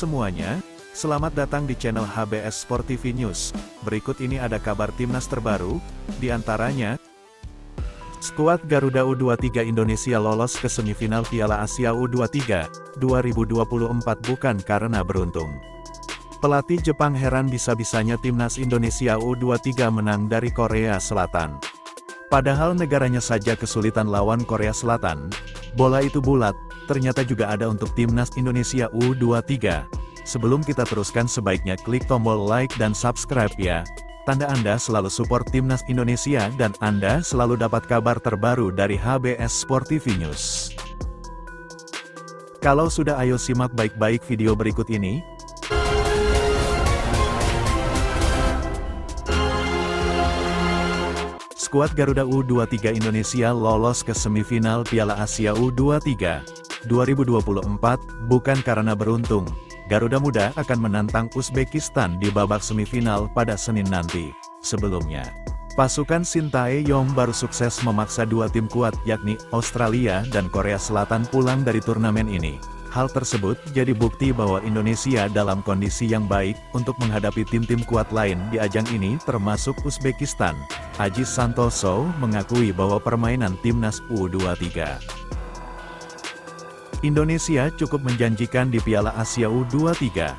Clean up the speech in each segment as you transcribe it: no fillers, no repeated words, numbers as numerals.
semuanya, selamat datang di channel HBS Sport TV News. Berikut ini ada kabar timnas terbaru, di antaranya, skuad Garuda U23 Indonesia lolos ke semifinal Piala Asia U23 2024 bukan karena beruntung. Pelatih Jepang heran bisa-bisanya timnas Indonesia U23 menang dari Korea Selatan. Padahal negaranya saja kesulitan lawan Korea Selatan, bola itu bulat, ternyata juga ada untuk timnas Indonesia U23. Sebelum kita teruskan sebaiknya klik tombol like dan subscribe ya. Tanda Anda selalu support timnas Indonesia dan Anda selalu dapat kabar terbaru dari HBS Sport TV News. Kalau sudah, ayo simak baik-baik video berikut ini. Skuad Garuda U23 Indonesia lolos ke semifinal Piala Asia U23 2024 bukan karena beruntung. Garuda Muda akan menantang Uzbekistan di babak semifinal pada Senin nanti. Sebelumnya, pasukan Shin Tae-yong baru sukses memaksa dua tim kuat yakni Australia dan Korea Selatan pulang dari turnamen ini. Hal tersebut jadi bukti bahwa Indonesia dalam kondisi yang baik untuk menghadapi tim-tim kuat lain di ajang ini termasuk Uzbekistan. Aji Santoso mengakui bahwa permainan timnas U23 Indonesia cukup menjanjikan di Piala Asia U23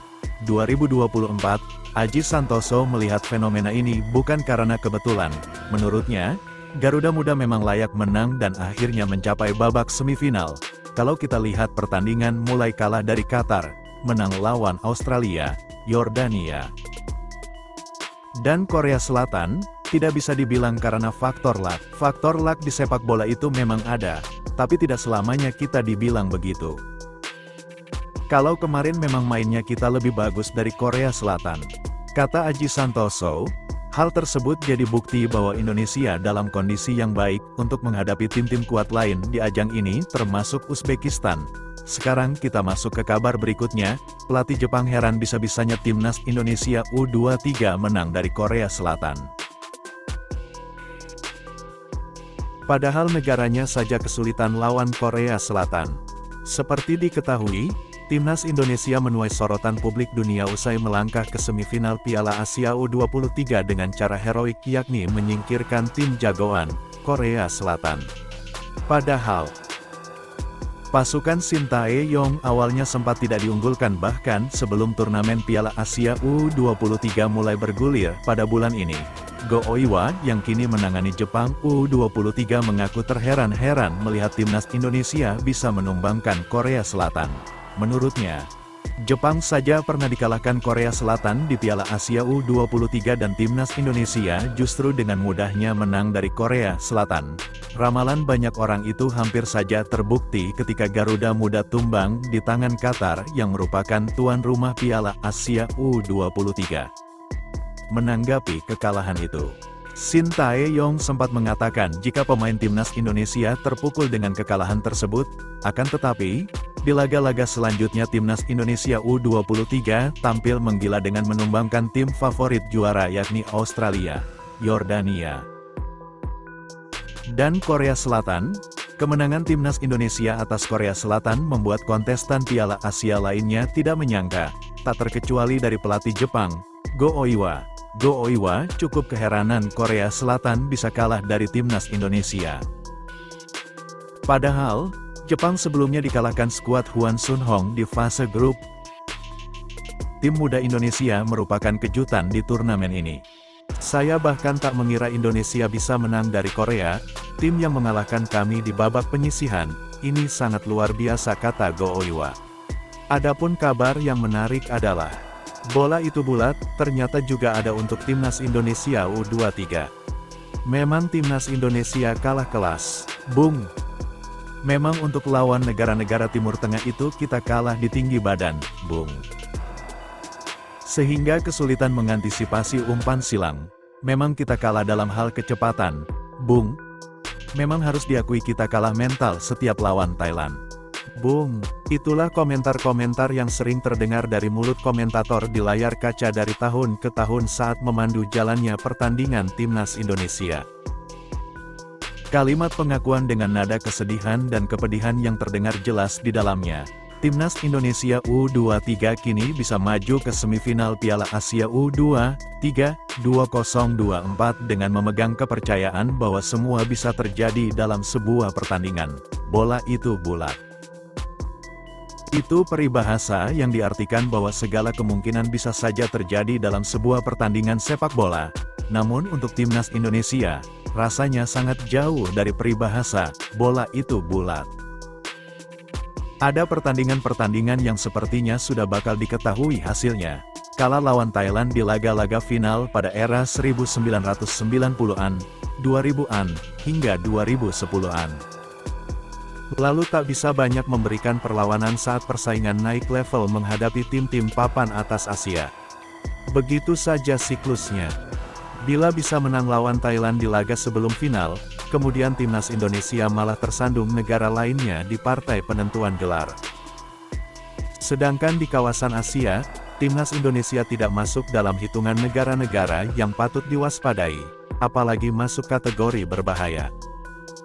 2024. Aji Santoso melihat fenomena ini bukan karena kebetulan. Menurutnya, Garuda Muda memang layak menang dan akhirnya mencapai babak semifinal. Kalau kita lihat pertandingan mulai kalah dari Qatar, menang lawan Australia, Yordania, dan Korea Selatan, tidak bisa dibilang karena faktor luck. Faktor luck di sepak bola itu memang ada, tapi tidak selamanya kita dibilang begitu. Kalau kemarin memang mainnya kita lebih bagus dari Korea Selatan, kata Aji Santoso, hal tersebut jadi bukti bahwa Indonesia dalam kondisi yang baik untuk menghadapi tim-tim kuat lain di ajang ini termasuk Uzbekistan. Sekarang kita masuk ke kabar berikutnya, pelatih Jepang heran bisa-bisanya timnas Indonesia U23 menang dari Korea Selatan. Padahal negaranya saja kesulitan lawan Korea Selatan. Seperti diketahui, timnas Indonesia menuai sorotan publik dunia usai melangkah ke semifinal Piala Asia U23 dengan cara heroik yakni menyingkirkan tim jagoan, Korea Selatan. Padahal, pasukan Shin Tae-yong awalnya sempat tidak diunggulkan bahkan sebelum turnamen Piala Asia U23 mulai bergulir pada bulan ini. Go Oiwa yang kini menangani Jepang U23 mengaku terheran-heran melihat timnas Indonesia bisa menumbangkan Korea Selatan. Menurutnya, Jepang saja pernah dikalahkan Korea Selatan di Piala Asia U23 dan timnas Indonesia justru dengan mudahnya menang dari Korea Selatan. Ramalan banyak orang itu hampir saja terbukti ketika Garuda Muda tumbang di tangan Qatar yang merupakan tuan rumah Piala Asia U23. Menanggapi kekalahan itu, Shin Tae-yong sempat mengatakan jika pemain timnas Indonesia terpukul dengan kekalahan tersebut, akan tetapi, di laga-laga selanjutnya timnas Indonesia U23 tampil menggila dengan menumbangkan tim favorit juara yakni Australia, Yordania, dan Korea Selatan. Kemenangan timnas Indonesia atas Korea Selatan membuat kontestan Piala Asia lainnya tidak menyangka, tak terkecuali dari pelatih Jepang, Go Oiwa. Go Oiwa cukup keheranan Korea Selatan bisa kalah dari timnas Indonesia. Padahal, Jepang sebelumnya dikalahkan skuad Hwang Sun-hong di fase grup. Tim muda Indonesia merupakan kejutan di turnamen ini. Saya bahkan tak mengira Indonesia bisa menang dari Korea, tim yang mengalahkan kami di babak penyisihan, ini sangat luar biasa kata Go Oiwa. Adapun kabar yang menarik adalah, bola itu bulat, ternyata juga ada untuk timnas Indonesia U23. Memang timnas Indonesia kalah kelas, bung. Memang untuk lawan negara-negara Timur Tengah itu kita kalah di tinggi badan, bung. Sehingga kesulitan mengantisipasi umpan silang. Memang kita kalah dalam hal kecepatan, bung. Memang harus diakui kita kalah mental setiap lawan Thailand. Bung, itulah komentar-komentar yang sering terdengar dari mulut komentator di layar kaca dari tahun ke tahun saat memandu jalannya pertandingan timnas Indonesia. Kalimat pengakuan dengan nada kesedihan dan kepedihan yang terdengar jelas di dalamnya. Timnas Indonesia U23 kini bisa maju ke semifinal Piala Asia U23 2024 dengan memegang kepercayaan bahwa semua bisa terjadi dalam sebuah pertandingan. Bola itu bulat. Itu peribahasa yang diartikan bahwa segala kemungkinan bisa saja terjadi dalam sebuah pertandingan sepak bola. Namun untuk Timnas Indonesia, rasanya sangat jauh dari peribahasa, bola itu bulat. Ada pertandingan-pertandingan yang sepertinya sudah bakal diketahui hasilnya. Kala lawan Thailand di laga-laga final pada era 1990-an, 2000-an, hingga 2010-an. Lalu tak bisa banyak memberikan perlawanan saat persaingan naik level menghadapi tim-tim papan atas Asia. Begitu saja siklusnya. Bila bisa menang lawan Thailand di laga sebelum final, kemudian Timnas Indonesia malah tersandung negara lainnya di partai penentuan gelar. Sedangkan di kawasan Asia, Timnas Indonesia tidak masuk dalam hitungan negara-negara yang patut diwaspadai, apalagi masuk kategori berbahaya.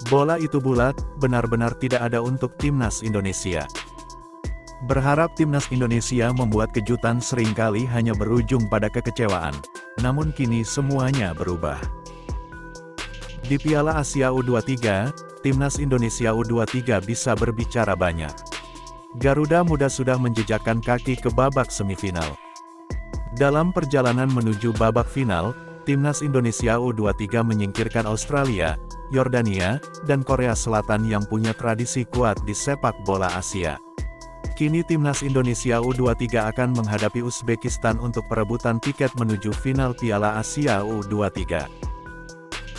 Bola itu bulat, benar-benar tidak ada untuk Timnas Indonesia. Berharap Timnas Indonesia membuat kejutan seringkali hanya berujung pada kekecewaan, namun kini semuanya berubah. Di Piala Asia U23, Timnas Indonesia U23 bisa berbicara banyak. Garuda Muda sudah menjejakkan kaki ke babak semifinal. Dalam perjalanan menuju babak final, Timnas Indonesia U23 menyingkirkan Australia, Yordania, dan Korea Selatan yang punya tradisi kuat di sepak bola Asia. Kini Timnas Indonesia U23 akan menghadapi Uzbekistan untuk perebutan tiket menuju final Piala Asia U23.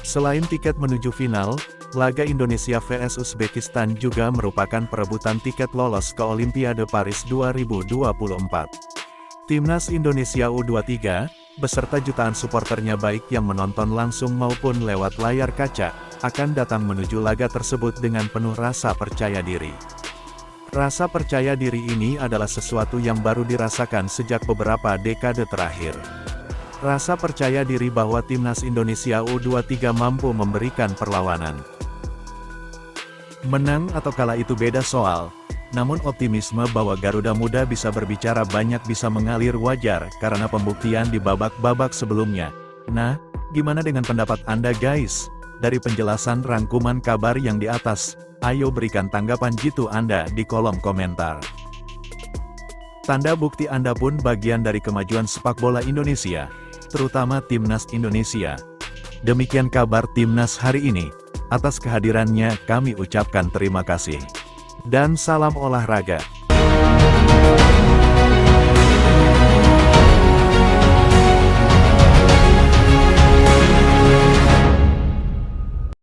Selain tiket menuju final, laga Indonesia vs Uzbekistan juga merupakan perebutan tiket lolos ke Olimpiade Paris 2024. Timnas Indonesia U23, beserta jutaan suporternya baik yang menonton langsung maupun lewat layar kaca, akan datang menuju laga tersebut dengan penuh rasa percaya diri. Rasa percaya diri ini adalah sesuatu yang baru dirasakan sejak beberapa dekade terakhir. Rasa percaya diri bahwa Timnas Indonesia U23 mampu memberikan perlawanan. Menang atau kalah itu beda soal, namun optimisme bahwa Garuda Muda bisa berbicara banyak bisa mengalir wajar karena pembuktian di babak-babak sebelumnya. Nah, gimana dengan pendapat Anda guys? Dari penjelasan rangkuman kabar yang di atas, ayo berikan tanggapan jitu Anda di kolom komentar. Tanda bukti Anda pun bagian dari kemajuan sepak bola Indonesia, terutama Timnas Indonesia. Demikian kabar Timnas hari ini. Atas kehadirannya kami ucapkan terima kasih. Dan salam olahraga.